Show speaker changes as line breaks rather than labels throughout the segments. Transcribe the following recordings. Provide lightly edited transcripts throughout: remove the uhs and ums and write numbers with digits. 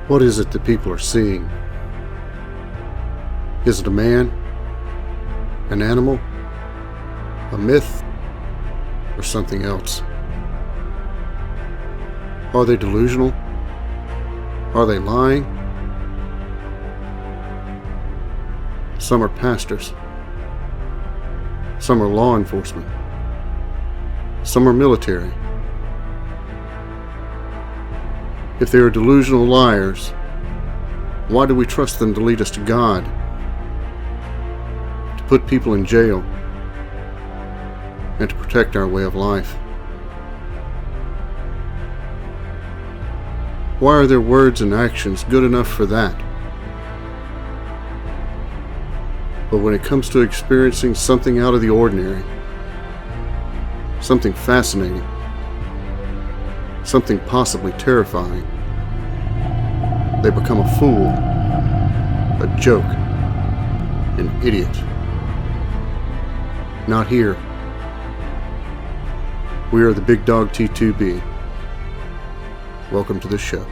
What is it that people are seeing? Is it a man? An animal? A myth? Or something else? Are they delusional? Are they lying? Some are pastors. Some are law enforcement. Some are military. If they are delusional liars, why do we trust them to lead us to God? To put people in jail? And to protect our way of life? Why are their words and actions good enough for that? But when it comes to experiencing something out of the ordinary, something fascinating, something possibly terrifying, they become a fool, a joke, an idiot. Not here. We are the Big Dog T2B. Welcome to the show.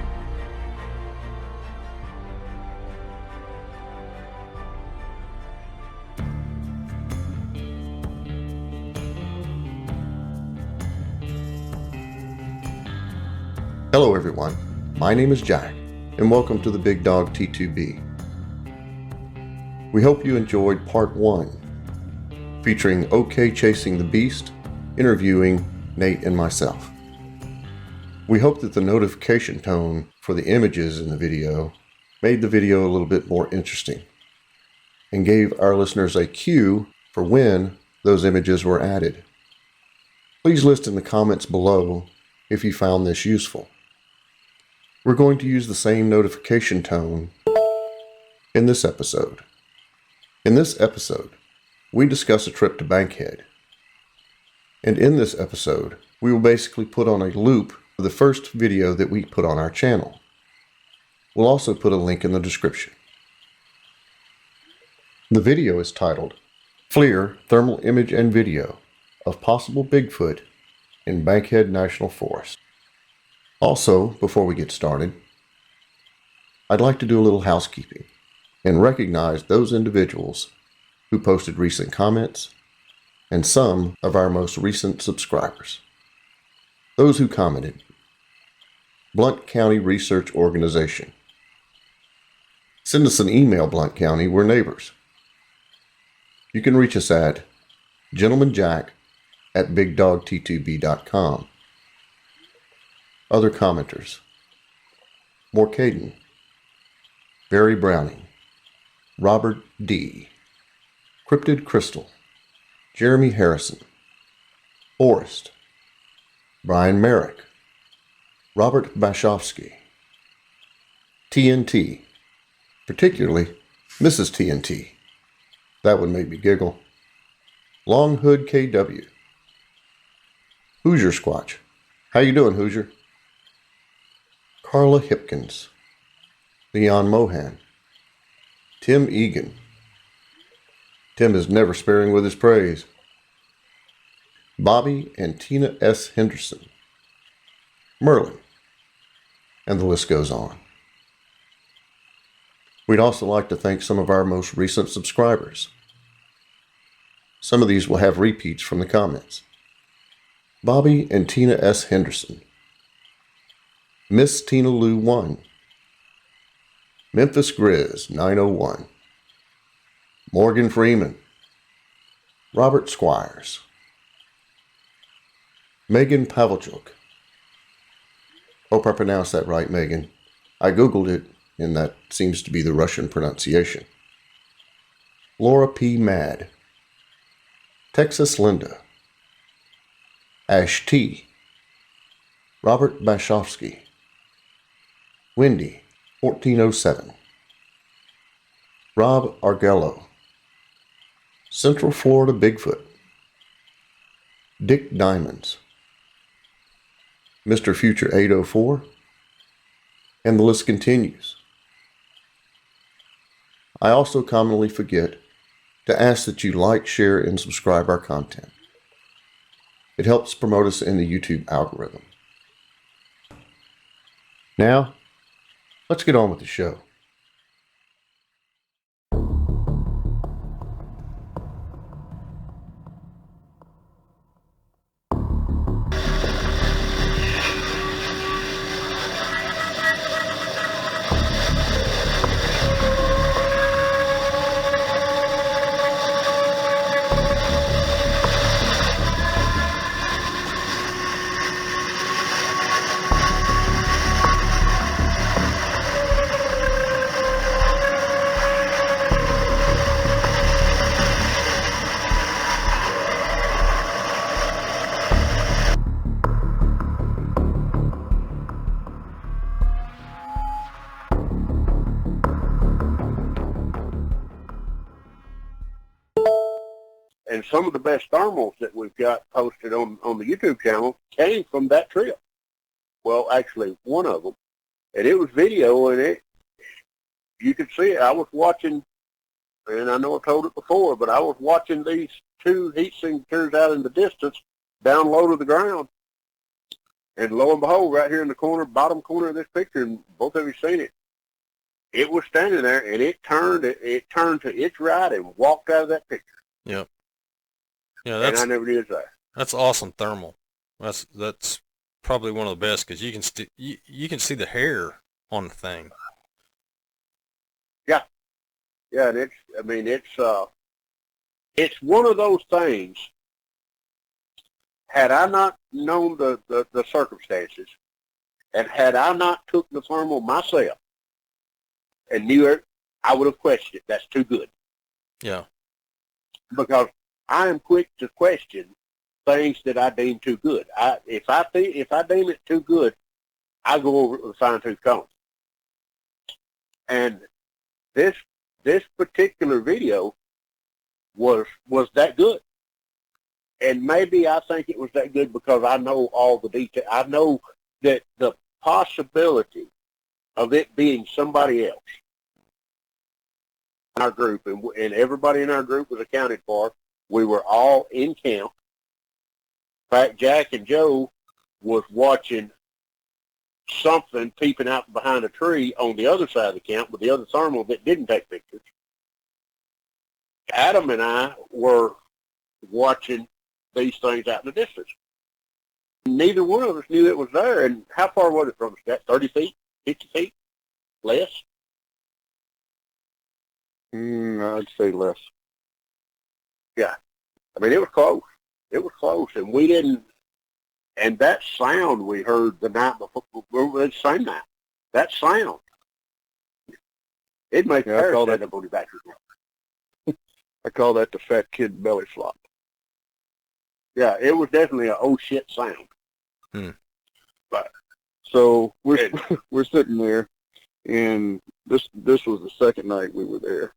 Hello everyone, my name is Jack, and welcome to the Big Dog T2B. We hope you enjoyed part 1, featuring OK Chasing the Beast, interviewing Nate and myself. We hope that the notification tone for the images in the video made the video a little bit more interesting, and gave our listeners a cue for when those images were added. Please list in the comments below if you found this useful. We're going to use the same notification tone in this episode. In this episode, we discuss a trip to Bankhead. And in this episode, we will basically put on a loop the first video that we put on our channel. We'll also put a link in the description. The video is titled, Flir Thermal Image and Video of Possible Bigfoot in Bankhead National Forest. Also, before we get started, I'd like to do a little housekeeping and recognize those individuals who posted recent comments and some of our most recent subscribers. Those who commented: Blount County Research Organization. Send us an email, Blount County, we're neighbors. You can reach us at gentlemanjack@bigdogt2b.com. Other commenters: Morcaden, Barry Browning, Robert D., Cryptid Crystal, Jeremy Harrison, Forrest, Brian Merrick, Robert Bashofsky, TNT, particularly Mrs. TNT. That would make me giggle. Long Hood KW, Hoosier Squatch. How you doing, Hoosier? Carla Hipkins, Leon Mohan, Tim Egan. Tim is never sparing with his praise. Bobby and Tina S. Henderson, Merlin, and the list goes on. We'd also like to thank some of our most recent subscribers. Some of these will have repeats from the comments. Bobby and Tina S. Henderson, Miss Tina Lou 1, Memphis Grizz 901, Morgan Freeman, Robert Squires, Megan Pavelchuk. Hope I pronounced that right, Megan. I googled it, and that seems to be the Russian pronunciation. Laura P. Mad, Texas Linda, Ash T., Robert Bashofsky, Wendy 1407, Rob Argello, Central Florida Bigfoot, Dick Diamonds, Mr. Future 804, and the list continues. I also commonly forget to ask that you like, share, and subscribe our content. It helps promote us in the YouTube algorithm. Now, Let's get on with the show.
And some of the best thermals that we've got posted on the YouTube channel came from that trip. Well, actually, one of them. And it was video, and you could see it. I was watching, and I know I told it before, but I was watching these two heat signatures out in the distance, down low to the ground. And lo and behold, right here in the corner, bottom corner of this picture, and both of you seen it, it was standing there, and it turned to its right and walked out of that picture.
Yep. Yeah,
And I never did that.
That's awesome thermal. That's probably one of the best because you can see the hair on the thing.
Yeah, and it's one of those things. Had I not known the circumstances, and had I not took the thermal myself and knew it, I would have questioned it. That's too good.
Yeah.
Because I am quick to question things that I deem too good. If I deem it too good, I go over it with a fine-tooth comb. And this particular video was that good. And maybe I think it was that good because I know all the details. I know that the possibility of it being somebody else in our group, and everybody in our group was accounted for. We were all in camp. In fact, Jack and Joe was watching something peeping out behind a tree on the other side of the camp with the other thermal that didn't take pictures. Adam and I were watching these things out in the distance. Neither one of us knew it was there. And how far was it from us? 30 feet? 50 feet? Less?
I'd say less.
Yeah. I mean, it was close. It was close. And we didn't, and that sound we heard the night before, the same night, that sound, it makes hair stand up on your back.
I call that the fat kid belly flop.
Yeah, it was definitely a oh shit sound.
But so we're sitting there, and this was the second night we were there,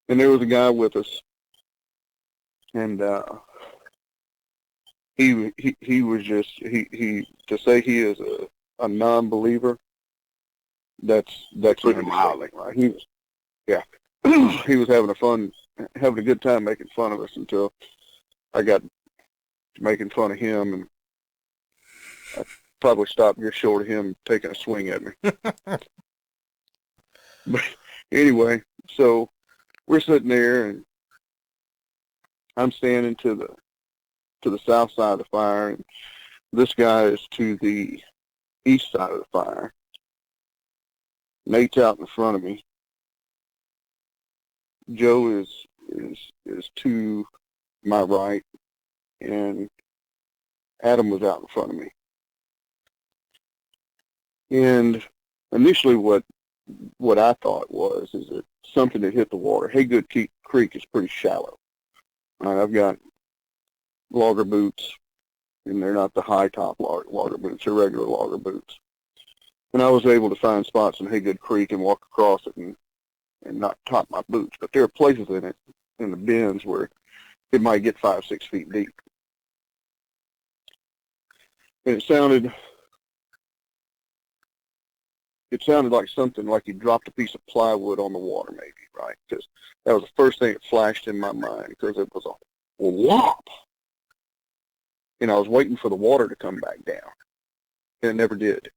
and there was a guy with us, and he was just he to say he is a non-believer. That's putting him mildly, right? He was, yeah, he was having a good time making fun of us until I got making fun of him, and I probably stopped just short of him taking a swing at me. But anyway, so we're sitting there, and I'm standing to the south side of the fire, and this guy is to the east side of the fire. Nate's out in front of me. Joe is to my right, and Adam was out in front of me. And initially what I thought is that something that hit the water. Haygood Creek is pretty shallow. I've got logger boots, and they're not the high top logger boots, they're regular logger boots. And I was able to find spots in Haygood Creek and walk across it and not top my boots. But there are places in it, in the bends, where it might get 5-6 feet deep. And it sounded like something like you dropped a piece of plywood on the water, maybe, right? Because that was the first thing that flashed in my mind, because it was a whop. And I was waiting for the water to come back down, and it never did.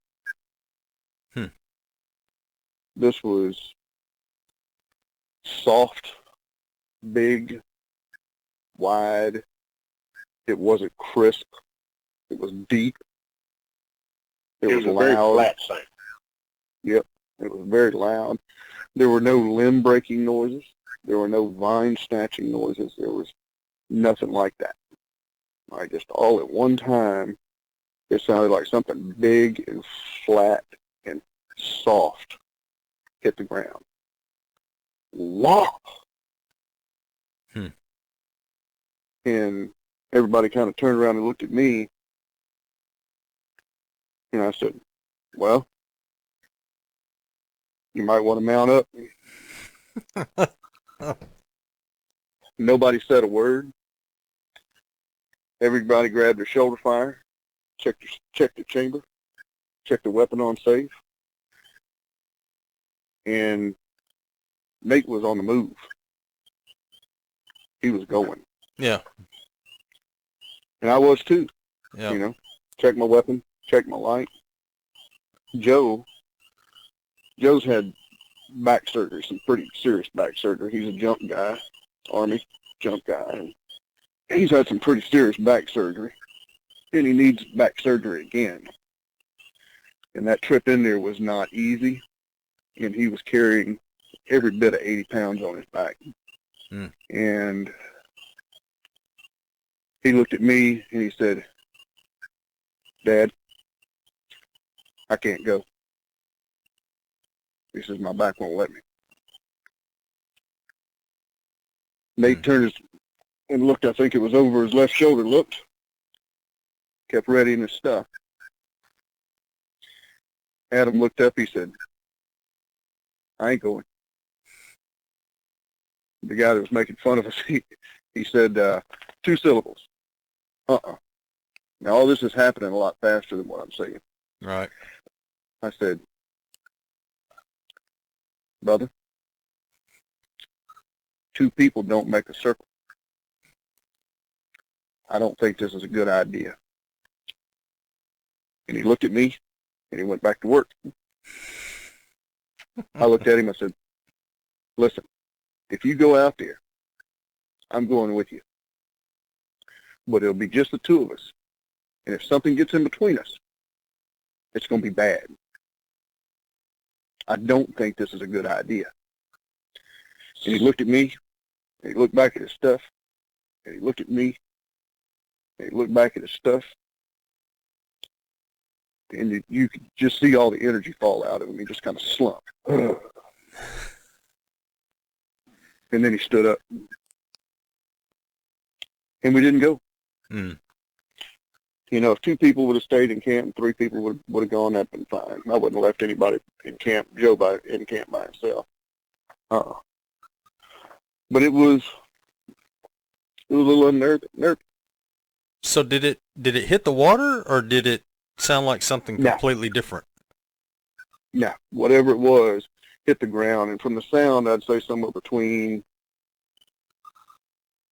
This was soft, big, wide. It wasn't crisp. It was deep. It was
a
loud.
very flat sound.
Yep. It was very loud. There were no limb breaking noises. There were no vine snatching noises. There was nothing like that. Just all at one time, it sounded like something big and flat and soft hit the ground. Wow. And everybody kind of turned around and looked at me. And I said, well, you might want to mount up. Nobody said a word. Everybody grabbed their shoulder fire, checked the chamber, checked the weapon on safe, and Nate was on the move. He was going.
Yeah.
And I was too.
Yeah.
You know, check my weapon, check my light. Joe's had back surgery, some pretty serious back surgery. He's a jump guy, Army jump guy. And he's had some pretty serious back surgery, and he needs back surgery again. And that trip in there was not easy, and he was carrying every bit of 80 pounds on his back. And he looked at me, and he said, Dad, I can't go. He says, my back won't let me. Nate turned and looked, I think it was over his left shoulder, looked, kept readying his stuff. Adam looked up, he said, I ain't going. The guy that was making fun of us, he said, 2 syllables. Now all this is happening a lot faster than what I'm saying.
Right.
I said, brother, 2 people don't make a circle. I don't think this is a good idea. And he looked at me, and he went back to work. I looked at him, I said, listen, if you go out there, I'm going with you. But it'll be just the 2 of us. And if something gets in between us, it's going to be bad. I don't think this is a good idea. And he looked at me, and he looked back at his stuff, and he looked at me, and he looked back at his stuff, and you could just see all the energy fall out of him. He just kind of slumped. And then he stood up. And we didn't go. You know, if 2 people would have stayed in camp and 3 people would have gone, that'd been fine. I wouldn't have left anybody in camp, in camp by himself. But it was a little unnerving.
So did it hit the water, or did it sound like something completely different?
No, whatever it was hit the ground, and from the sound, I'd say somewhere between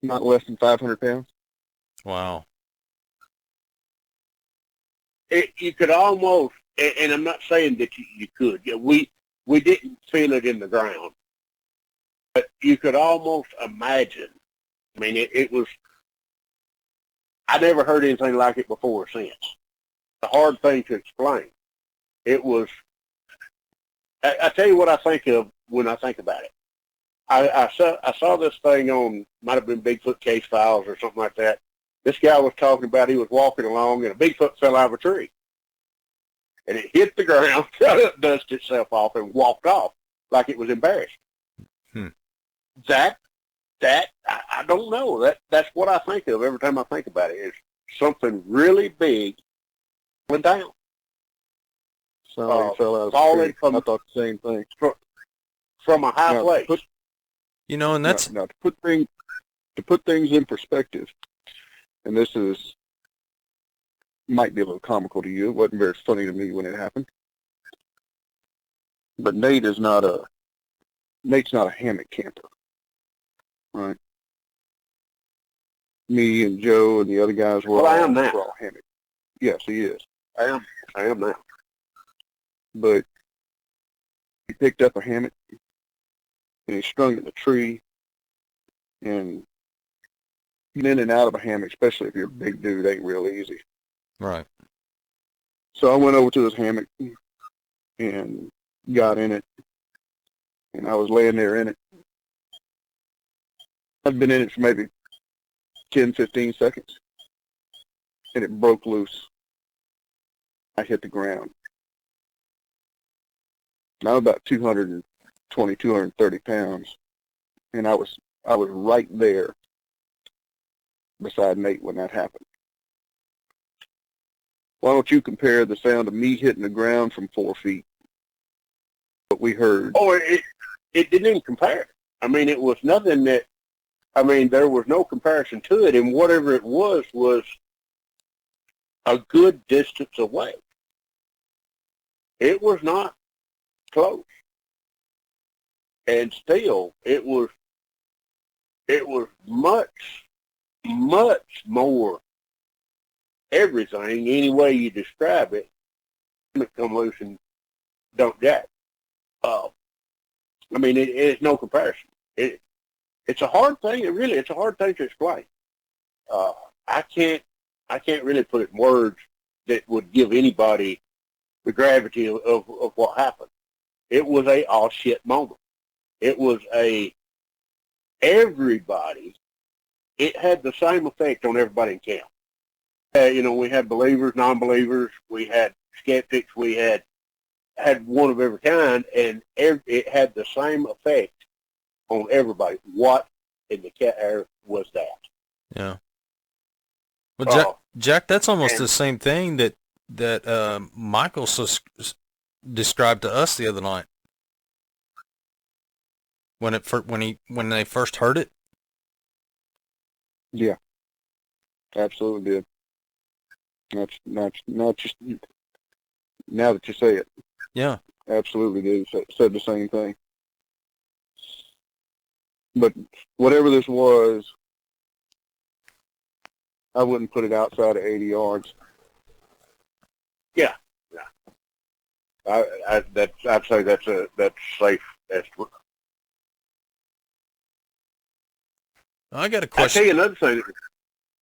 not less than 500 pounds.
Wow.
You could almost, and I'm not saying that you could. We didn't feel it in the ground, but you could almost imagine. I mean, it was. I never heard anything like it before or since. The hard thing to explain. It was. I tell you what I think of when I think about it. I saw this thing on, might have been Bigfoot Case Files or something like that. This guy was talking about he was walking along and a Bigfoot fell out of a tree. And it hit the ground, dusted itself off, and walked off like it was embarrassed. That I don't know. That's what I think of every time I think about it. Is something really big went down.
So he fell out of
falling
the tree. I thought the same thing.
From a high place.
And that's...
Now, to put things in perspective, and this might be a little comical to you. It wasn't very funny to me when it happened. But Nate's not a hammock camper, right? Me and Joe and the other guys were
I am now.
all hammock. Yes, he is.
I am now.
But picked up a hammock and he strung it in the tree, and getting in and out of a hammock, especially if you're a big dude, ain't real easy.
Right.
So I went over to his hammock and got in it, and I was laying there in it. I'd been in it for maybe 10, 15 seconds, and it broke loose. I hit the ground. And I'm about 220, 230 pounds, and I was right there beside Nate when that happened. Why don't you compare the sound of me hitting the ground from 4 feet, what we heard?
Oh, it didn't even compare. I mean, it was nothing that, I mean, there was no comparison to it, and whatever it was a good distance away. It was not close. And still, it was much, much more everything, any way you describe it, it come loose and don't jack. I mean, it's no comparison. It's a hard thing. It's a hard thing to explain. I can't really put it in words that would give anybody the gravity of what happened. It was a all shit moment. It was everybody. It had the same effect on everybody in camp. We had believers, non-believers, we had skeptics, we had one of every kind, and it had the same effect on everybody. What in the cat air was that?
Yeah. Well, Jack, that's almost the same thing that Michael described to us the other night when they first heard it.
Yeah, absolutely did. Not just now that you say it.
Yeah,
absolutely did. Said the same thing. But whatever this was, I wouldn't put it outside of 80 yards.
Yeah. I'd say that's safe estimate.
I got a question.
I'll tell you another thing.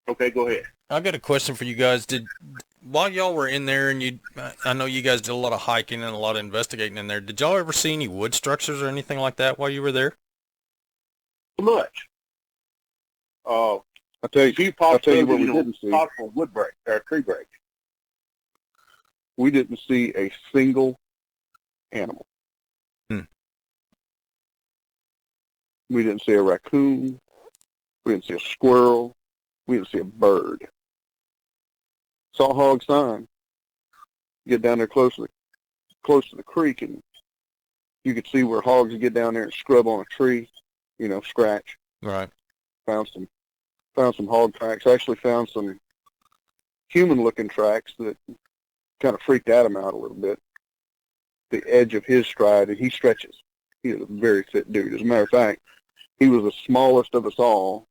Okay, go ahead.
I got a question for you guys. While y'all were in there, and I know you guys did a lot of hiking and a lot of investigating in there, did y'all ever see any wood structures or anything like that while you were there?
Much.
I'll tell you what we didn't see.
Possible wood break or tree break.
We didn't see a single animal. We didn't see a raccoon. We didn't see a squirrel. We didn't see a bird. Saw hog sign. Get down there close to the creek, and you could see where hogs would get down there and scrub on a tree, scratch.
Right.
Found some hog tracks. Actually found some human-looking tracks that kind of freaked Adam out a little bit. The edge of his stride, and he stretches. He is a very fit dude. As a matter of fact, he was the smallest of us all,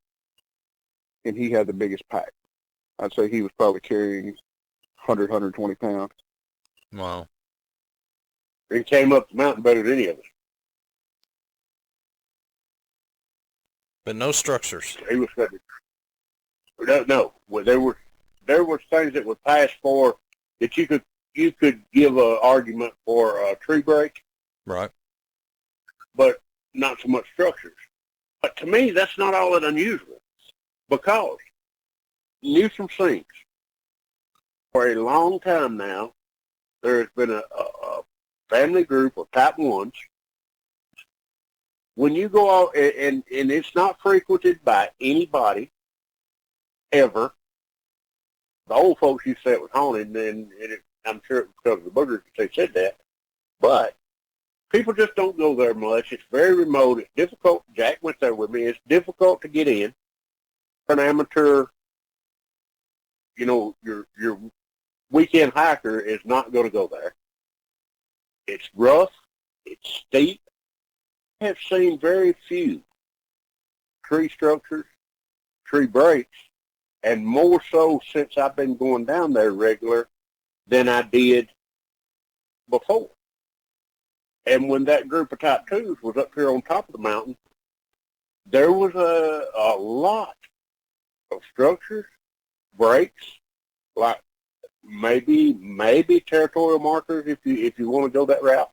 and he had the biggest pack. I'd say he was probably carrying 100, 120 pounds.
Wow.
He came up the mountain better than any of us.
But no structures.
He was no. Well, there were things that would pass for that you could give an argument for a tree break.
Right.
But not so much structures. But to me, that's not all that unusual, because Newsom sinks. For a long time now, there has been a family group of type 1s. When you go out, and it's not frequented by anybody, ever. The old folks used to say it was haunted, and I'm sure it was because of the boogers that they said that. But people just don't go there much. It's very remote. It's difficult. Jack went there with me. It's difficult to get in. For an amateur, your weekend hiker is not going to go there. It's rough. It's steep. I have seen very few tree structures, tree breaks, and more so since I've been going down there regular than I did before. And when that group of type 2s was up here on top of the mountain, there was a lot of structures, breaks, like maybe territorial markers if you want to go that route.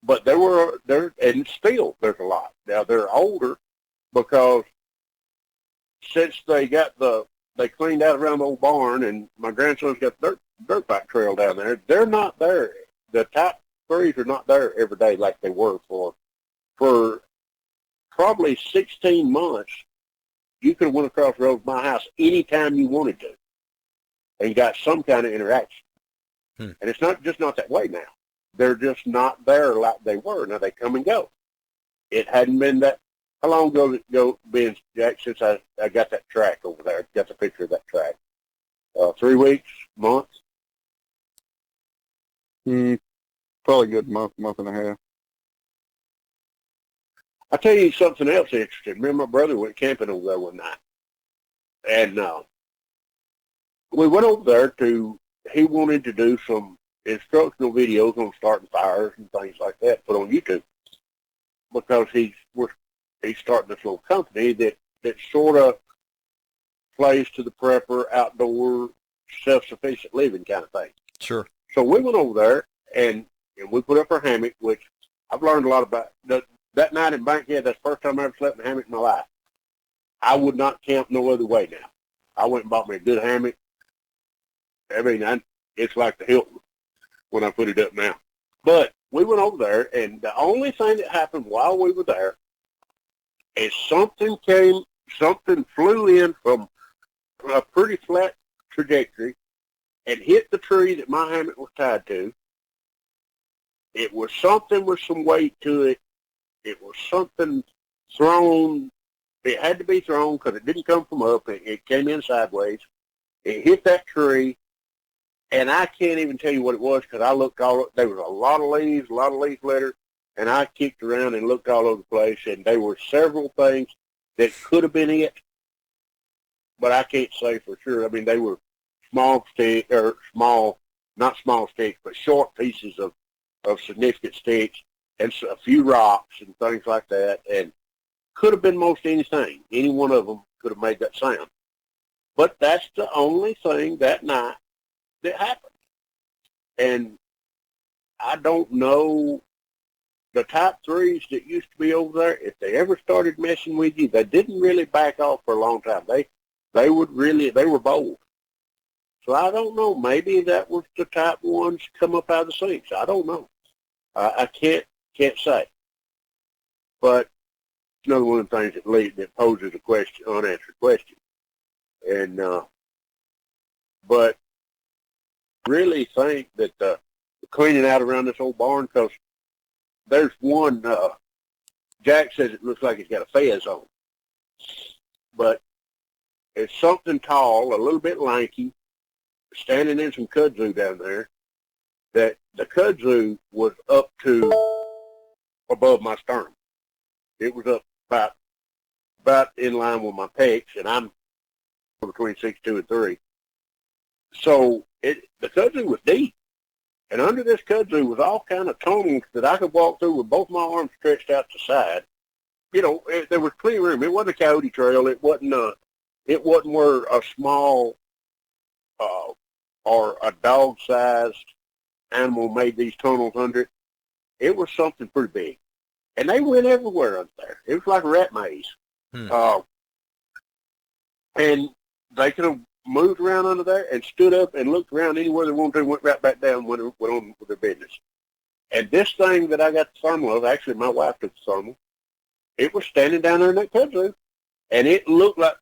But and still there's a lot. Now they're older because since they cleaned out around the old barn, and my grandson's got dirt bike trail down there. They're not there. The type 3s are not there every day like they were for probably 16 months. You could have went across the road to my house anytime you wanted to and got some kind of interaction. And it's not that way now. They're just not there like they were. Now they come and go. It hadn't been that. How long ago did it go, Ben, Jack, since I got that track over there, got the picture of that track? 3 weeks, months?
Probably a good month and a half.
I'll tell you something else interesting. Remember, my brother went camping over there one night. And we went over there he wanted to do some instructional videos on starting fires and things like that, put on YouTube. Because he's starting this little company that sort of plays to the prepper, outdoor, self-sufficient living kind of thing.
Sure.
So we went over there, and we put up our hammock, which I've learned a lot about. That night in Bankhead, that's the first time I ever slept in a hammock in my life. I would not camp no other way now. I went and bought me a good hammock. I mean, it's like the Hilton when I put it up now. But we went over there, and the only thing that happened while we were there is something flew in from a pretty flat trajectory and hit the tree that my hammock was tied to. It was something with some weight to it. It was something thrown. It had to be thrown because it didn't come from up. It came in sideways. It hit that tree, and I can't even tell you what it was because I looked all. There was a lot of leaf litter, and I kicked around and looked all over the place, and there were several things that could have been it, but I can't say for sure. I mean, they were not small sticks, but short pieces of significant sticks and a few rocks and things like that, and could have been most anything. Any one of them could have made that sound. But that's the only thing that night that happened. And I don't know the type 3s that used to be over there, if they ever started messing with you, they didn't really back off for a long time. They were bold. So I don't know. Maybe that was the type 1s come up out of the sinks. I don't know. I can't say. But it's another one of the things that poses a question, unanswered question. And but really think that the cleaning out around this old barn, because there's one, Jack says it looks like it's got a fez on, but it's something tall, a little bit lanky, standing in some kudzu down there, that the kudzu was up to above my sternum. It was up about in line with my pecs, and I'm between 6'2" and 3. So the kudzu was deep, and under this kudzu was all kind of tunnels that I could walk through with both my arms stretched out to the side. You know, there was plenty of room. It wasn't a coyote trail. It wasn't where a small or a dog-sized animal made these tunnels under it. It was something pretty big, and they went everywhere up there. It was like a rat maze. And they could have moved around under there and stood up and looked around anywhere they wanted to, went right back down and went on with their business. And this thing that I got the thermal of, actually my wife took the thermal, it was standing down there in that kudzu, and it looked like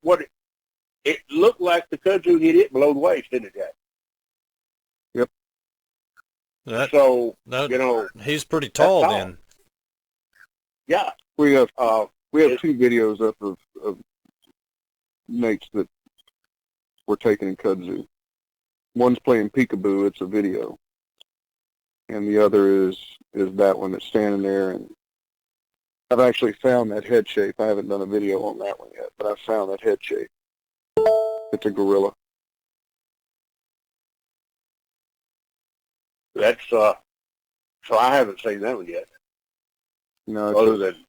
it looked like the kudzu hit it below the waist, didn't it, Jack?
Yep.
You know,
he's pretty tall then.
Yeah.
We have 2 videos up of snakes that were taken in kudzu. One's playing peekaboo, it's a video. And the other is that one that's standing there, and I've actually found that head shape. I haven't done a video on that one yet, but I found that head shape. It's a gorilla.
That's So I haven't seen that one yet.
No,
Other than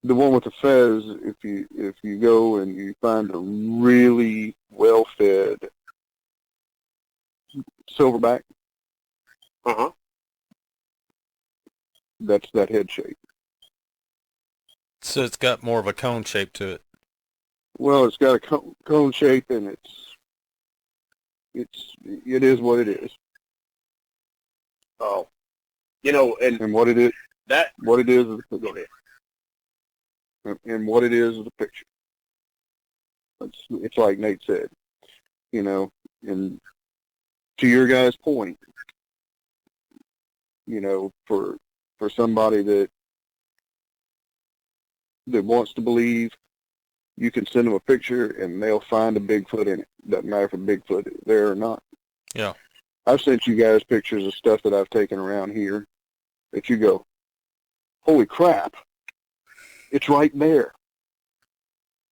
the one with the fez. If you go and you find a really well-fed silverback, that's that head shape.
So it's got more of a cone shape to it.
Well, it's got a cone shape, and it is what it is.
Oh, you know,
And what it is,
that
what it is,
go ahead.
and what it is a picture. It's like Nate said, you know, and to your guys' point, you know, for somebody that wants to believe, you can send them a picture and they'll find a Bigfoot in it. Doesn't matter if a Bigfoot is there or not.
Yeah.
I've sent you guys pictures of stuff that I've taken around here that you go, holy crap, it's right there.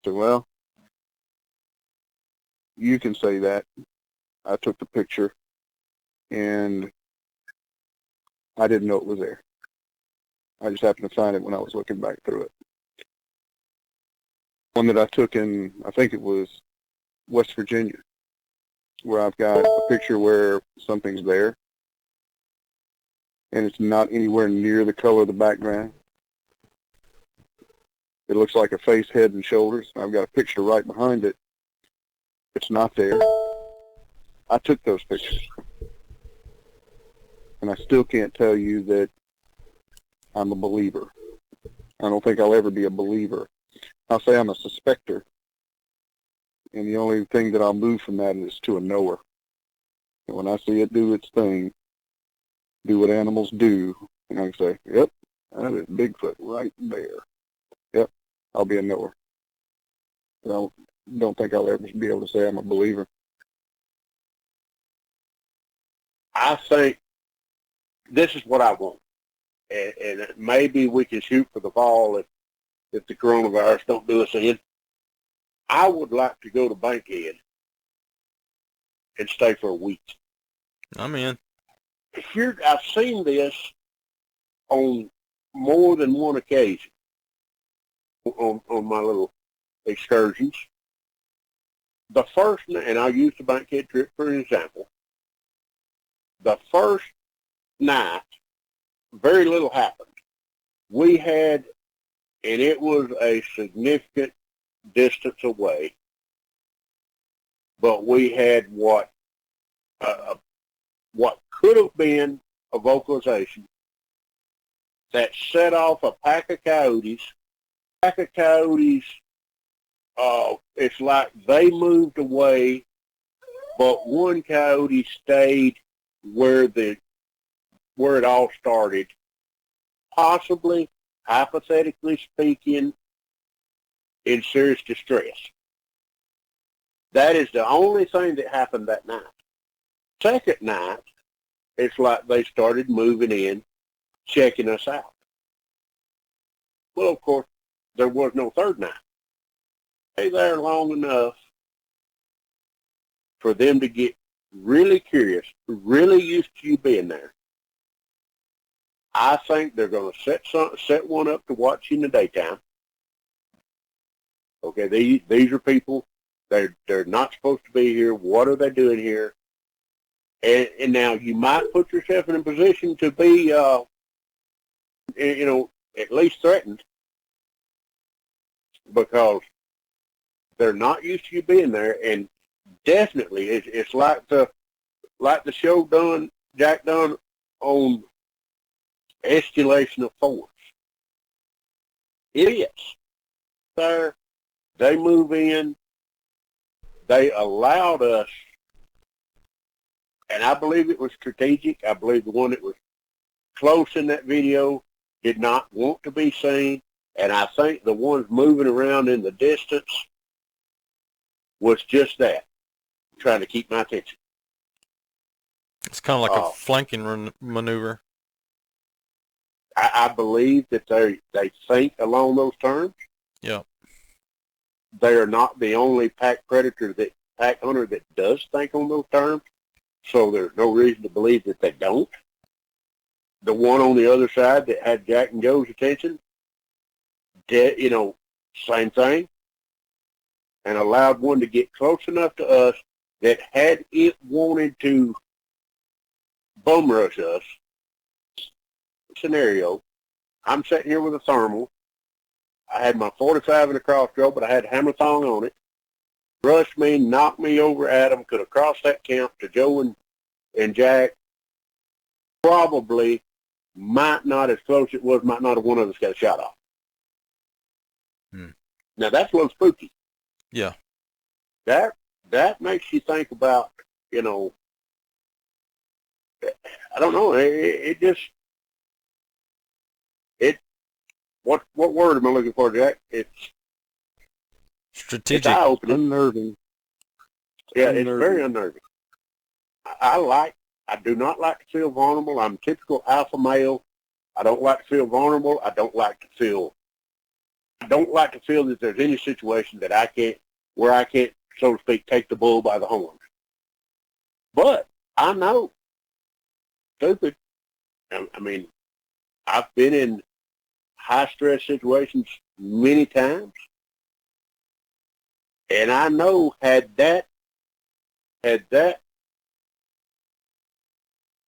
So, well, you can say that. I took the picture and I didn't know it was there. I just happened to find it when I was looking back through it. One that I took in, I think it was West Virginia, where I've got a picture where something's there, and it's not anywhere near the color of the background. It looks like a face, head, and shoulders. I've got a picture right behind it. It's not there. I took those pictures, and I still can't tell you that I'm a believer. I don't think I'll ever be a believer. I'll say I'm a suspector, and the only thing that I'll move from that is to a knower. And when I see it do its thing, do what animals do, and I can say, yep, that is Bigfoot right there. Yep, I'll be a knower. But I don't think I'll ever be able to say I'm a believer.
I think this is what I want, and maybe we can shoot for the fall if the coronavirus don't do us in. I would like to go to Bankhead and stay for a week.
I'm in.
I've seen this on more than one occasion on my little excursions. The first, and I'll use the Bankhead trip for an example. The first night, very little happened. We had, and it was a significant distance away, but we had what could have been a vocalization that set off a pack of coyotes. It's like they moved away, but one coyote stayed where it all started, possibly, hypothetically speaking, in serious distress. That is the only thing that happened that night. Second night, it's like they started moving in, checking us out. Well, of course, there was no third night. Stay there long enough for them to get really curious, really used to you being there. I think they're going to set one up to watch in the daytime. Okay, these are people, they're not supposed to be here. What are they doing here? And now you might put yourself in a position to be, at least threatened, because they're not used to you being there. And definitely, it's like the show Jack done on escalation of force. It is. There, they move in. They allowed us, and I believe it was strategic. I believe the one that was close in that video did not want to be seen, and I think the ones moving around in the distance was just that, trying to keep my attention.
It's kind of like a flanking maneuver.
I believe that they think along those terms.
Yeah.
They are not the only pack hunter that does think on those terms, so there's no reason to believe that they don't. the one on the other side that had Jack and Joe's attention, same thing, and allowed one to get close enough to us that had it wanted to bum rush us, scenario, I'm sitting here with a thermal. I had my 45 in the crossbow, but I had hammer thong on it. Rushed me, knocked me over at him, could have crossed that camp to Joe and Jack. Probably might not, as close it was, might not have one of us got a shot off. Now, that's a little spooky.
Yeah.
That makes you think about, I don't know, what word am I looking for, Jack? It's
strategic.
It's eye-opening.
Unnerving.
Yeah, it's very unnerving. I do not like to feel vulnerable. I'm a typical alpha male. I don't like to feel vulnerable. I don't like to feel that there's any situation that I can't, so to speak, take the bull by the horns. But I know, stupid. I mean, I've been in high-stress situations many times, and I know had that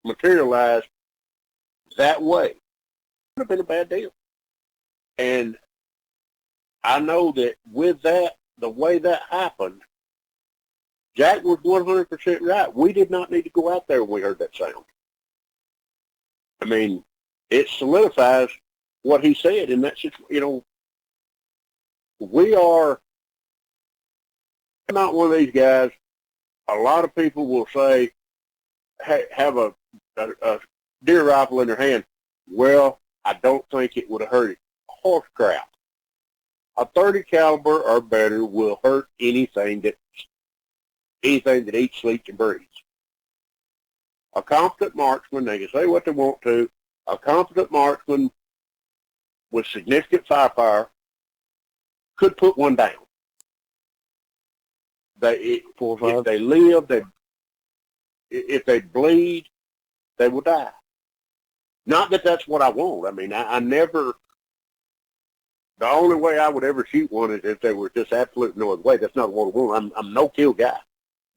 materialized that way, it would have been a bad deal. And I know that with that, the way that happened, Jack was 100% right. We did not need to go out there when we heard that sound. I mean, it solidifies what he said in that situation. We are not one of these guys. A lot of people will say, hey, have a deer rifle in their hand. Well, I don't think it would have hurt it. Horse crap. A 30 caliber or better will hurt anything that eats, sleeps, and breathes. A competent marksman, they can say what they want to, a competent marksman with significant firepower could put one down. If they live, if they bleed, they will die. Not that that's what I want. I mean, I never, the only way I would ever shoot one is if they were just absolute no other way. That's not what I want. I'm no kill guy.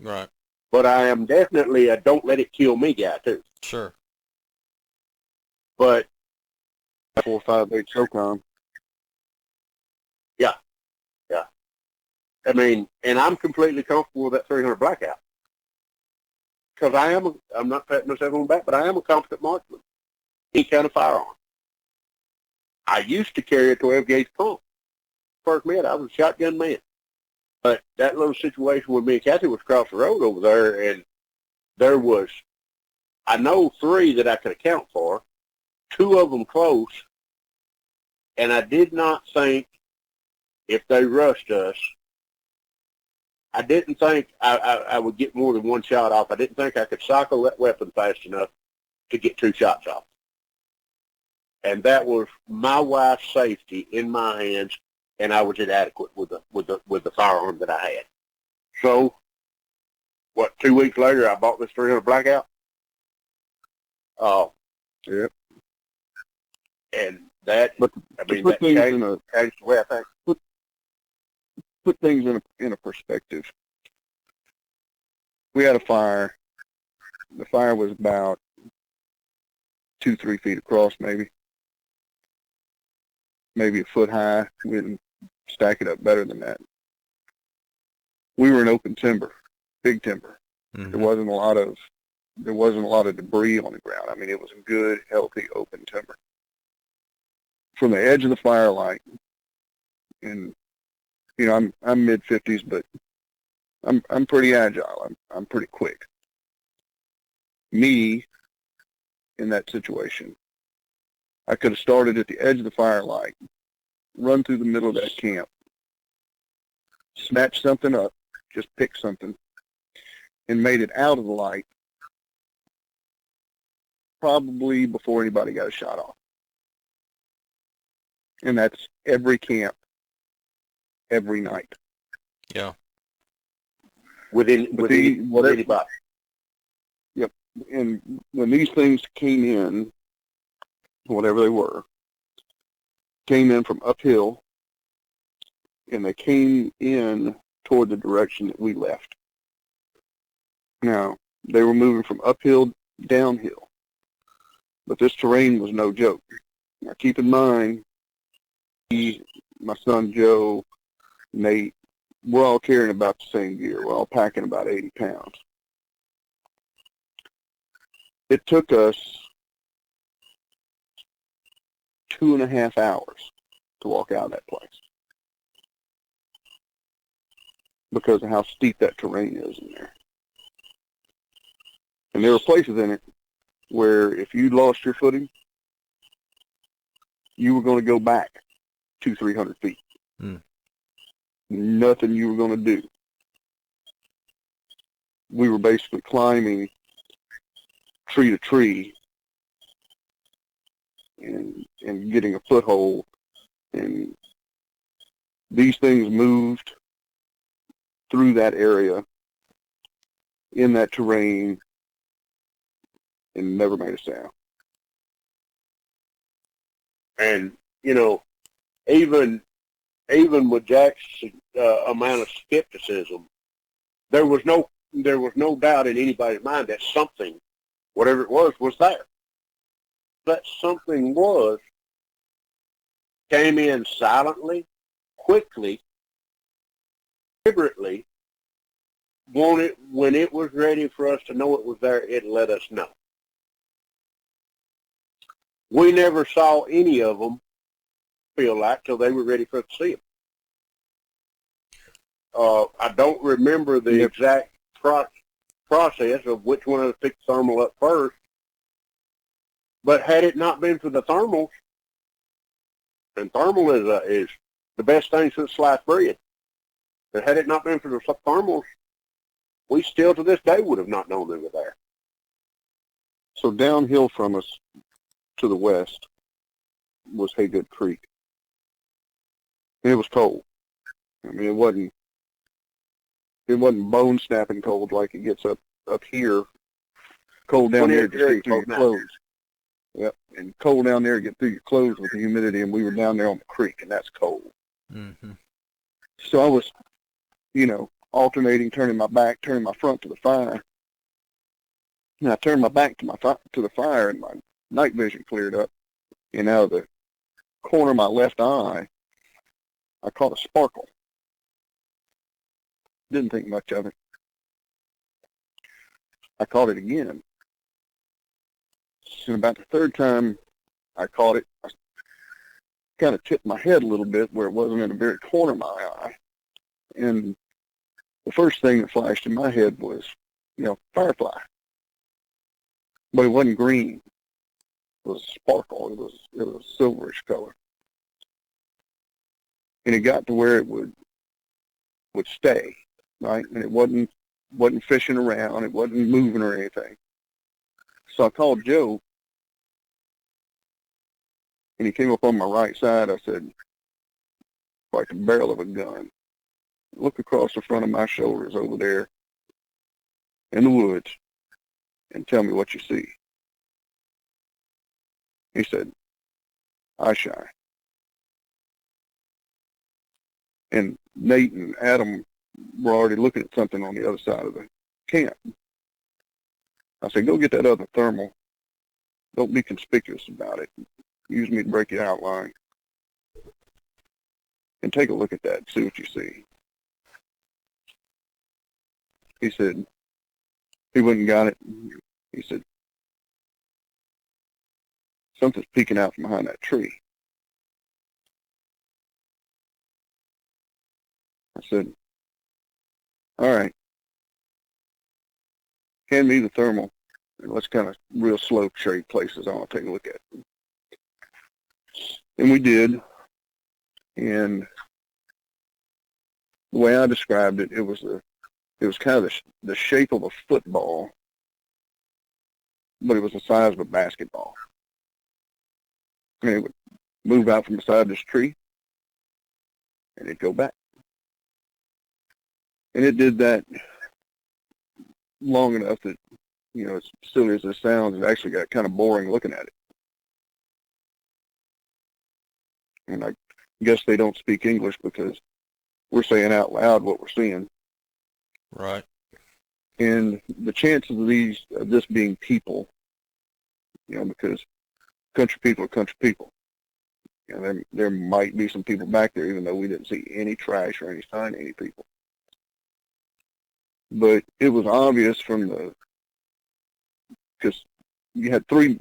Right.
But I am definitely a don't let it kill me guy too.
Sure.
But
4.58 choke on.
Yeah. I mean, and I'm completely comfortable with that 300 blackout. Because I'm not patting myself on the back, but I am a competent marksman. Any kind of firearm. I used to carry a 12-gauge pump. First met, I was a shotgun man. But that little situation with me and Kathy was across the road over there, and there was, I know 3 that I could account for, 2 of them close, and I did not think if they rushed us, I didn't think I would get more than 1 shot off. I didn't think I could cycle that weapon fast enough to get 2 shots off. And that was my wife's safety in my hands, and I was inadequate with the firearm that I had. So, 2 weeks later, I bought this 300 blackout.
Yep.
And that,
But
I mean,
put
that
things
changed the way I think.
put things in a perspective. We had a fire. The fire was about 2-3 feet across, maybe a foot high. We didn't stack it up better than that. We were in open timber, big timber.
Mm-hmm.
There wasn't a lot of debris on the ground. I mean, it was a good, healthy, open timber. From the edge of the firelight, and I'm mid-50s, but I'm pretty agile. I'm pretty quick. Me, in that situation, I could have started at the edge of the firelight, run through the middle of that camp, snatched something up, just picked something, and made it out of the light probably before anybody got a shot off. And that's every camp, every night.
Yeah.
With anybody.
Yep. And when these things came in, whatever they were, came in from uphill, and they came in toward the direction that we left. Now, they were moving from uphill downhill, but this terrain was no joke. Now, keep in mind, my son Joe, Nate, we're all carrying about the same gear. We're all packing about 80 pounds. It took us 2.5 hours to walk out of that place because of how steep that terrain is in there. And there were places in it where if you lost your footing, you were going to go back 200-300 feet. Nothing you were going to do. We were basically climbing tree to tree and getting a foothold. And these things moved through that area in that terrain and never made a sound.
And, you know, even with Jack's amount of skepticism, there was no doubt in anybody's mind that something, whatever it was there. That something came in silently, quickly, deliberately. When it was ready for us to know it was there, it let us know. We never saw any of them, feel like, till they were ready for us to see them. I don't remember the exact process of which one of us picked the thermal up first, but had it not been for the thermals, and thermal is the best thing since sliced bread, but had it not been for the thermals, we still to this day would have not known they were there.
So downhill from us to the west was Haygood Creek. And it was cold. I mean, it wasn't bone-snapping cold like it gets up here. Cold down there to get through your clothes. Yep, and cold down there to get through your clothes with the humidity, and we were down there on the creek, and that's cold.
Mm-hmm.
So I was, alternating, turning my back, turning my front to the fire. And I turned my back to the fire, and my night vision cleared up. And out of the corner of my left eye, I caught a sparkle. Didn't think much of it. I caught it again. And about the third time I caught it, I kind of tipped my head a little bit where it wasn't in the very corner of my eye. And the first thing that flashed in my head was, firefly. But it wasn't green. It was sparkle. It was silverish color. And it got to where it would stay, right? And it wasn't fishing around. It wasn't moving or anything. So I called Joe, and he came up on my right side. I said, like the barrel of a gun, look across the front of my shoulders over there in the woods and tell me what you see. He said, eye shine. And Nate and Adam were already looking at something on the other side of the camp. I said, go get that other thermal. Don't be conspicuous about it. Use me to break your outline. And take a look at that, see what you see. He said, he went and got it. He said, something's peeking out from behind that tree. I said, all right. Hand me the thermal, and let's kind of real slow trade places I want to take a look at. And we did. And the way I described it, it was kind of the shape of a football, but it was the size of a basketball. And it would move out from beside this tree, and it'd go back. And it did that long enough that, as silly as it sounds, it actually got kind of boring looking at it. And I guess they don't speak English because we're saying out loud what we're seeing.
Right.
And the chances of this being people, because country people are country people. There might be some people back there, even though we didn't see any trash or any sign of any people. But it was obvious because you had 3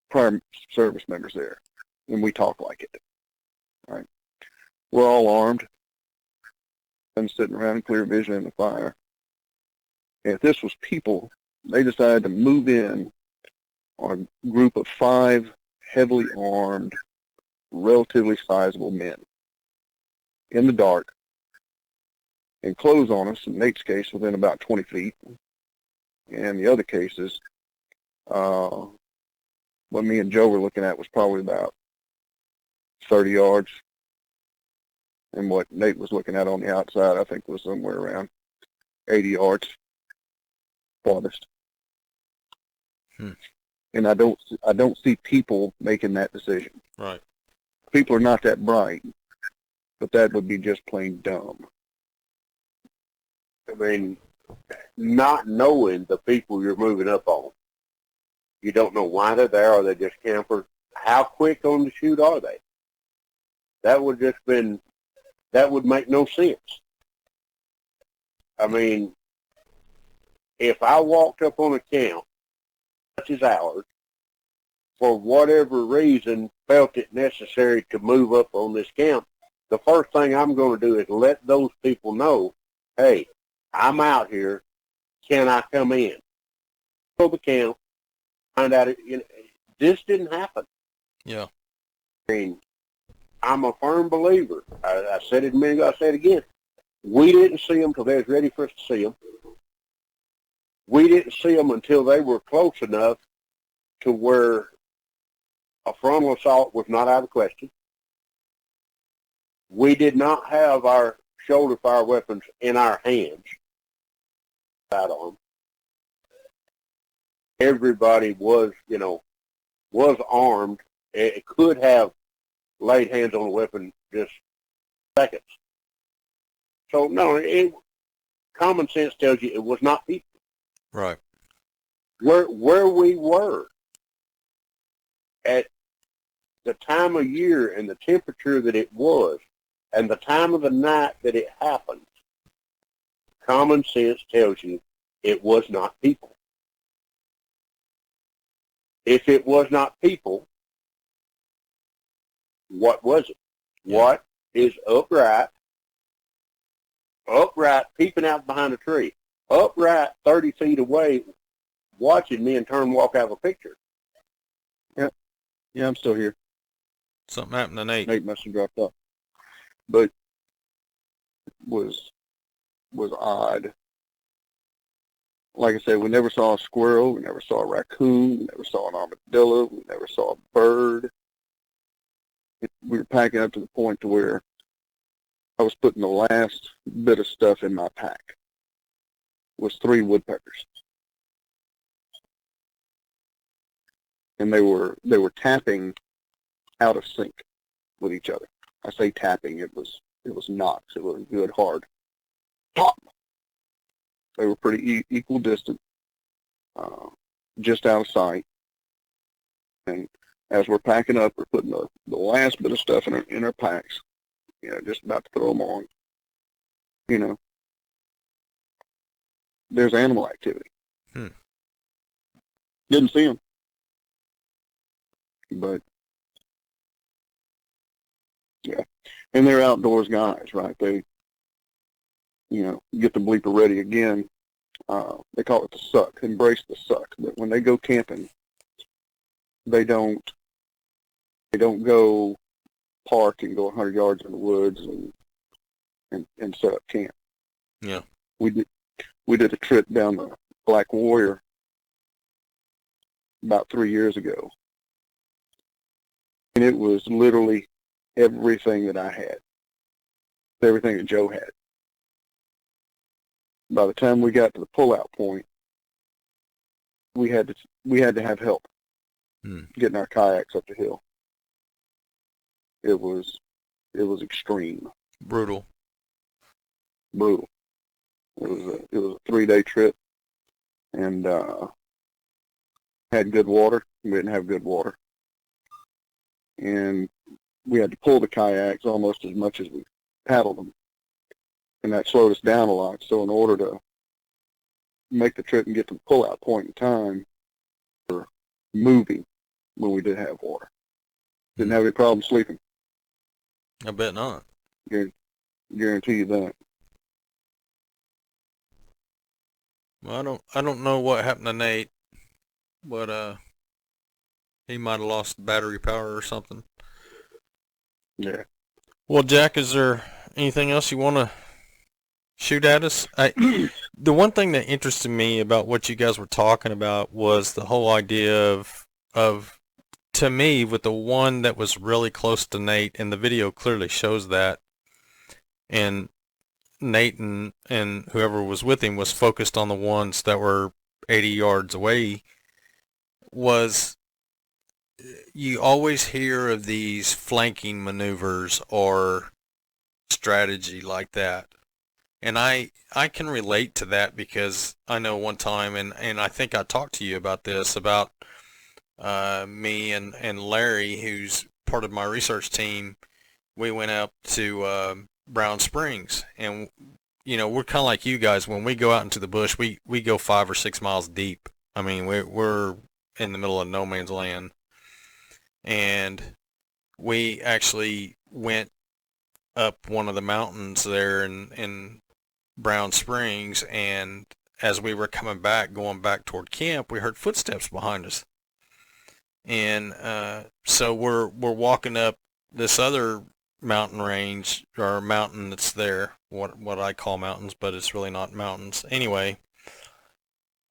prior service members there, and we talk like it. Right? We're all armed and sitting around in clear vision in the fire. And if this was people, they decided to move in on a group of 5 heavily armed, relatively sizable men in the dark and close on us, in Nate's case, within about 20 feet. And the other cases, what me and Joe were looking at was probably about 30 yards. And what Nate was looking at on the outside, I think, was somewhere around 80 yards farthest. And I don't see people making that decision.
Right.
People are not that bright, but that would be just plain dumb.
I mean, not knowing the people you're moving up on. You don't know why they're there. Are they just campers? How quick on the shoot are they? That would make no sense. I mean, if I walked up on a camp, such as ours, for whatever reason felt it necessary to move up on this camp, the first thing I'm going to do is let those people know, hey, I'm out here. Can I come in? Go to the camp, find out. This didn't happen.
Yeah.
I mean, I'm a firm believer. I said it a minute ago. I said it again. We didn't see them until they was ready for us to see them. We didn't see them until they were close enough to where a frontal assault was not out of the question. We did not have our shoulder fire weapons in our hands. Out on them. Everybody was armed. It could have laid hands on a weapon just seconds. So no, common sense tells you it was not people.
Right.
Where we were at the time of year and the temperature that it was and the time of the night that it happened, common sense tells you it was not people. If it was not people, what was it?
Yeah.
What is upright, peeping out behind a tree, upright 30 feet away, watching me and turn and walk out of a picture?
Yeah, I'm still here.
Something happened to Nate.
Nate must have dropped off. But was odd. Like I said, we never saw a squirrel, we never saw a raccoon, we never saw an armadillo, we never saw a bird. We were packing up to the point to where I was putting the last bit of stuff in my pack. Was 3 woodpeckers. And they were tapping out of sync with each other. I say tapping, it was knocks. It was good hard pop. They were pretty equal distance, just out of sight. And as we're packing up, we're putting the last bit of stuff in our packs, just about to throw them on. There's animal activity. Didn't see them. But, yeah. And they're outdoors guys, right? They, get the bleeper ready again. They call it the suck, embrace the suck. But when they go camping, they don't go park and go 100 yards in the woods and set up camp.
Yeah.
We did a trip down the Black Warrior about 3 years ago. And it was literally everything that I had, everything that Joe had. By the time we got to the pullout point, we had to have help getting our kayaks up the hill. it was extreme,
Brutal.
brutal. It was a 3-day trip, and had good water. We didn't have good water, and we had to pull the kayaks almost as much as we paddled them, and that slowed us down a lot. So in order to make the trip and get to the pull-out point in time, we were moving when we did have water. Didn't have any problem sleeping.
I bet not.
Guarantee you that.
Well, I don't know what happened to Nate, but he might have lost battery power or something.
Yeah.
Well, Jack, is there anything else you want to shoot at us? The one thing that interested me about what you guys were talking about was the whole idea of to me, with the one that was really close to Nate, and the video clearly shows that, and Nate and whoever was with him was focused on the ones that were 80 yards away, was you always hear of these flanking maneuvers or strategy like that. And I can relate to that because I know one time, and I think I talked to you about this, about me and Larry, who's part of my research team. We went up to Brown Springs, and we're kind of like you guys. When we go out into the bush, we go 5 or 6 miles deep. I mean, we're in the middle of no man's land, and we actually went up one of the mountains there in Brown Springs, and as we were coming back, going back toward camp, we heard footsteps behind us, and so we're walking up this other mountain range, or mountain that's there, what I call mountains, but it's really not mountains. Anyway,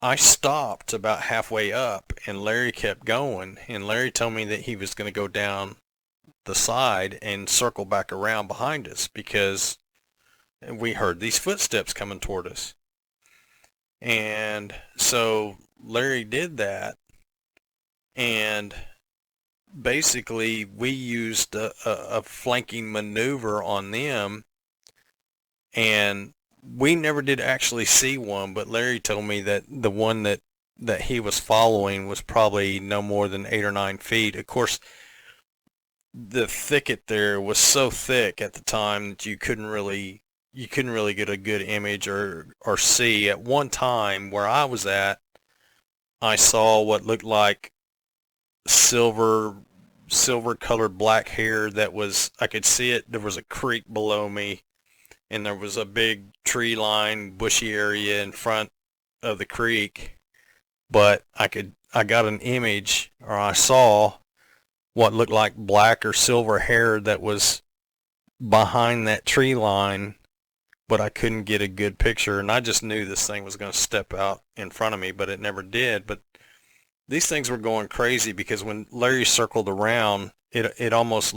I stopped about halfway up, and Larry kept going, and Larry told me that he was going to go down the side and circle back around behind us because we heard these footsteps coming toward us. And so Larry did that, and basically we used a flanking maneuver on them, and we never did actually see one, but Larry told me that the one that he was following was probably no more than 8 or 9 feet. Of course, the thicket there was so thick at the time that you couldn't really get a good image or see. At one time where I was at, I saw what looked like silver colored black hair that was, I could see it. There was a creek below me, and there was a big tree line, bushy area in front of the creek, but I got an image, or I saw what looked like black or silver hair that was behind that tree line, but I couldn't get a good picture, and I just knew this thing was going to step out in front of me, but it never did. But these things were going crazy because when Larry circled around, it almost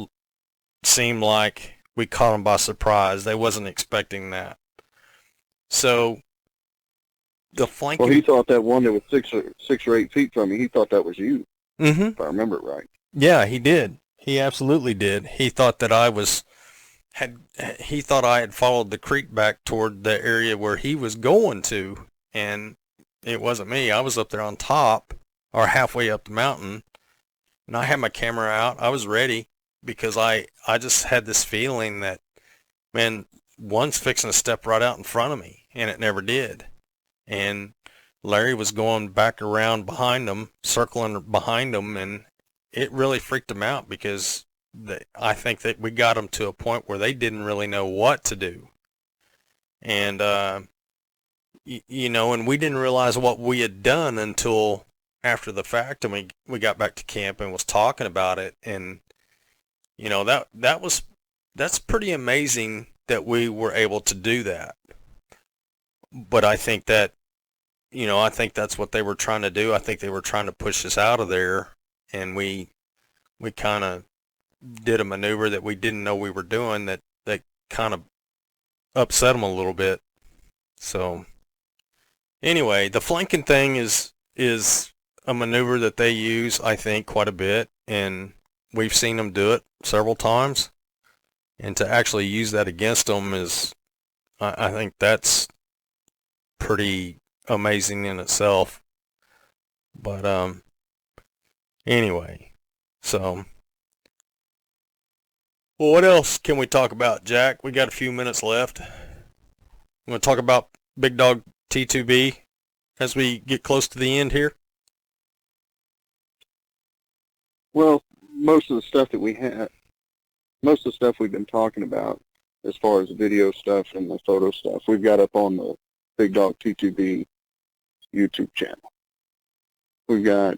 seemed like we caught them by surprise. They wasn't expecting that. So the flanking...
Well, he thought that one that was 6 or 8 feet from me, he thought that was you, if I remember it right.
Yeah, he did. He absolutely did. He thought that he thought I had followed the creek back toward the area where he was going to, and it wasn't me. I was up there on top, or halfway up the mountain, and I had my camera out. I was ready because I just had this feeling that, man, one's fixing to step right out in front of me, and it never did. And Larry was going back around behind them, circling behind them, and it really freaked them out because I think that we got them to a point where they didn't really know what to do. And, and we didn't realize what we had done until after the fact, and we got back to camp and was talking about it. And, that's pretty amazing that we were able to do that. But I think that, I think that's what they were trying to do. I think they were trying to push us out of there, and we kind of did a maneuver that we didn't know we were doing that kind of upset them a little bit. So anyway, the flanking thing is a maneuver that they use, I think, quite a bit, and we've seen them do it several times, and to actually use that against them is, I think that's pretty amazing in itself. But anyway, so well, what else can we talk about, Jack? We got a few minutes left. You want to talk about Big Dog T2B as we get close to the end here?
Well, most of the stuff we've been talking about, as far as the video stuff and the photo stuff, we've got up on the Big Dog T2B YouTube channel. We've got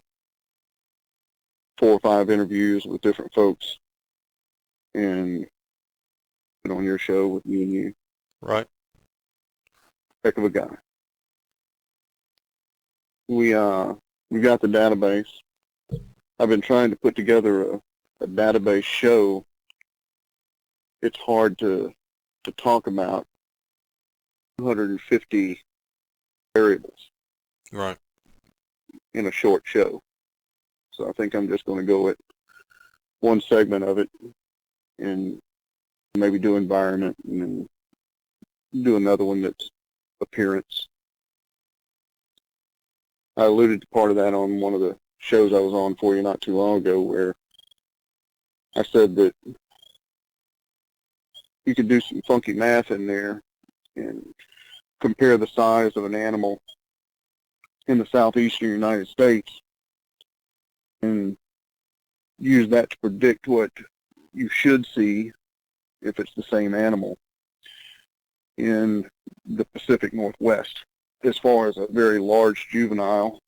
4 or 5 interviews with different folks, and put on your show with me and you.
Right.
Heck of a guy. We've got the database. I've been trying to put together a database show. It's hard to talk about 250 variables
Right.
in a short show. So I think I'm just going to go at one segment of it and maybe do environment and then do another one that's appearance. I alluded to part of that on one of the shows I was on for you not too long ago, where I said that you could do some funky math in there and compare the size of an animal in the southeastern United States and use that to predict what you should see if it's the same animal in the Pacific Northwest, as far as a very large juvenile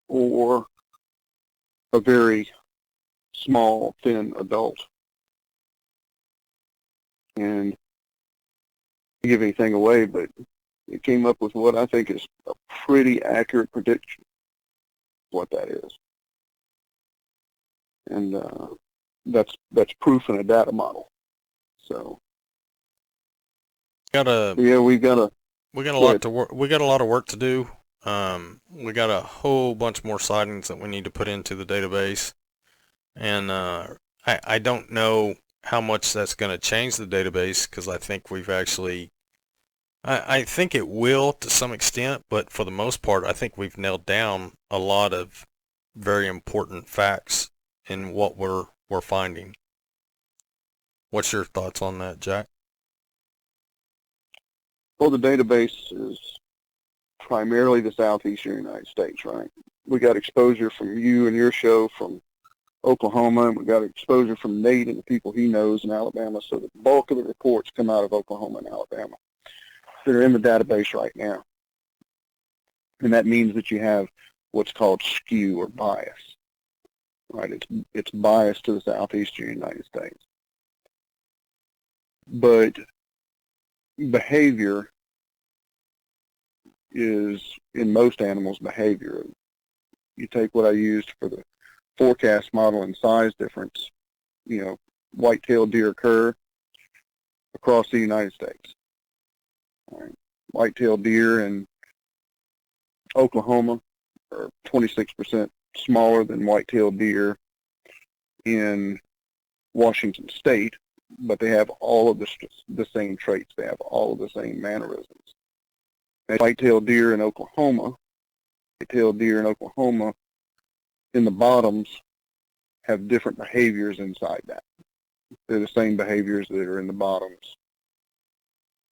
or a very small, thin adult. And to give anything away, but it came up with what I think is a pretty accurate prediction of what that is. And that's proof in a data model. So yeah, we got a
lot to work. We got a lot of work to do. We got a whole bunch more sightings that we need to put into the database, and I don't know how much that's going to change the database, because I think we've actually, I think it will to some extent, but for the most part, I think we've nailed down a lot of very important facts in what we're finding. What's your thoughts on that, Jack?
Well, the database is primarily the southeastern United States, right? We got exposure from you and your show from Oklahoma, and we got exposure from Nate and the people he knows in Alabama, so the bulk of the reports come out of Oklahoma and Alabama that are in the database right now. And that means that you have what's called skew or bias, right? It's biased to the southeastern United States. But behavior is, in most animals, behavior. You take what I used for the forecast model and size difference, white-tailed deer occur across the United States. All right. White-tailed deer in Oklahoma are 26% smaller than white-tailed deer in Washington State, but they have all of the same traits. They have all of the same mannerisms. And white-tailed deer in Oklahoma in the bottoms have different behaviors inside that. They're the same behaviors that are in the bottoms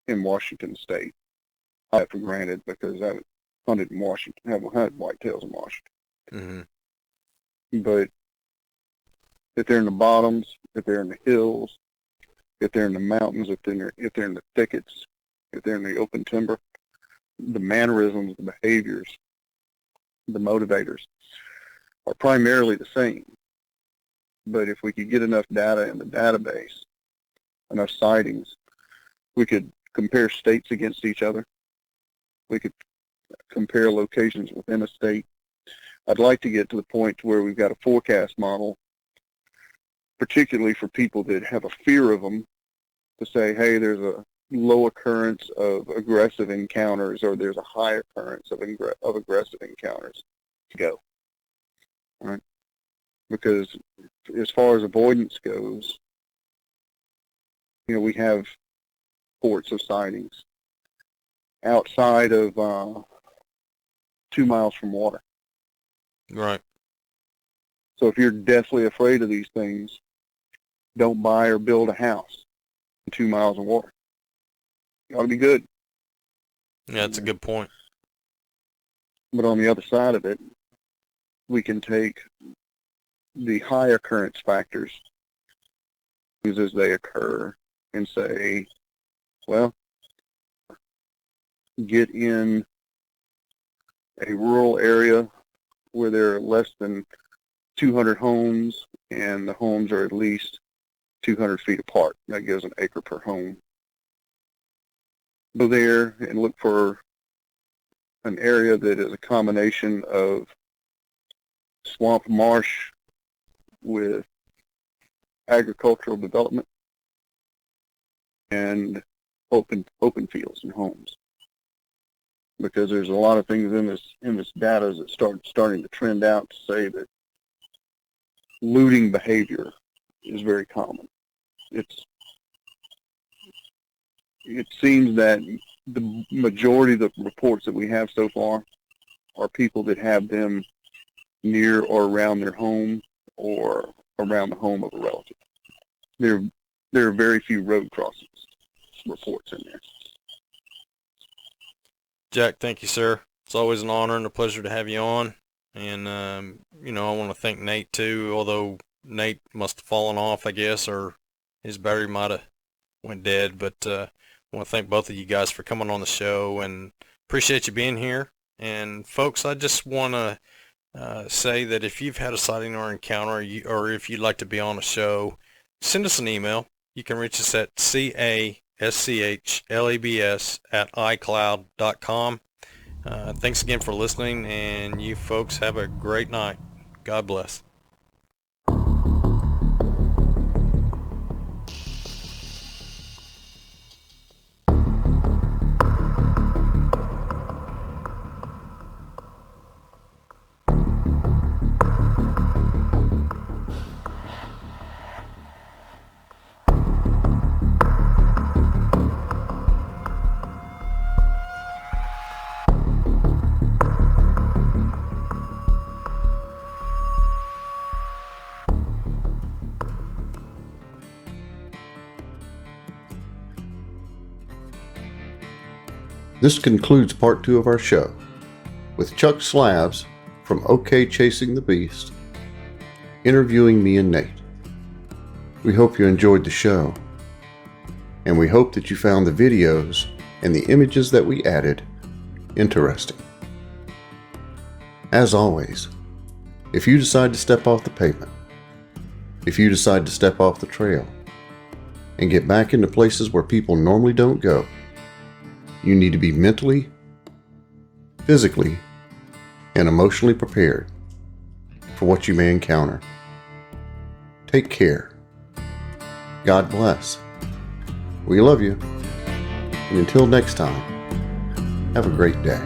in Washington State. I have for granted because I hunted in Washington, haven't hunted whitetails in Washington.
Mm-hmm.
But if they're in the bottoms, if they're in the hills, if they're in the mountains, if they're in the thickets, if they're in the open timber, the mannerisms, the behaviors, the motivators are primarily the same. But if we could get enough data in the database, enough sightings, we could compare states against each other. We could compare locations within a state. I'd like to get to the point where we've got a forecast model, particularly for people that have a fear of them, to say, hey, there's a low occurrence of aggressive encounters, or there's a high occurrence of aggressive encounters. To go. All right? Because as far as avoidance goes, we have reports of sightings outside of 2 miles from water.
Right.
So if you're deathly afraid of these things, don't buy or build a house 2 miles of water. You ought to be good.
Yeah, that's a good point.
But on the other side of it, we can take the high occurrence factors as they occur and say, well, get in a rural area where there are less than 200 homes and the homes are at least 200 feet apart. That gives an acre per home. Go there and look for an area that is a combination of swamp marsh with agricultural development and open fields and homes. Because there's a lot of things in this data that starting to trend out to say that looting behavior is very common. It seems that the majority of the reports that we have so far are people that have them near or around their home or around the home of a relative. There are very few road crossings reports in there.
Jack, thank you, sir. It's always an honor and a pleasure to have you on. And, I want to thank Nate, too, although Nate must have fallen off, I guess, or his battery might have went dead. But I want to thank both of you guys for coming on the show and appreciate you being here. And, folks, I just want to say that if you've had a sighting or encounter, or if you'd like to be on a show, send us an email. You can reach us at caschlabs@icloud.com. Thanks again for listening, and you folks have a great night. God bless.
This concludes part 2 of our show with Chuck Slabs from OK Chasing the Beast interviewing me and Nate. We hope you enjoyed the show, and we hope that you found the videos and the images that we added interesting. As always, if you decide to step off the pavement, if you decide to step off the trail and get back into places where people normally don't go, you need to be mentally, physically, and emotionally prepared for what you may encounter. Take care. God bless. We love you. And until next time, have a great day.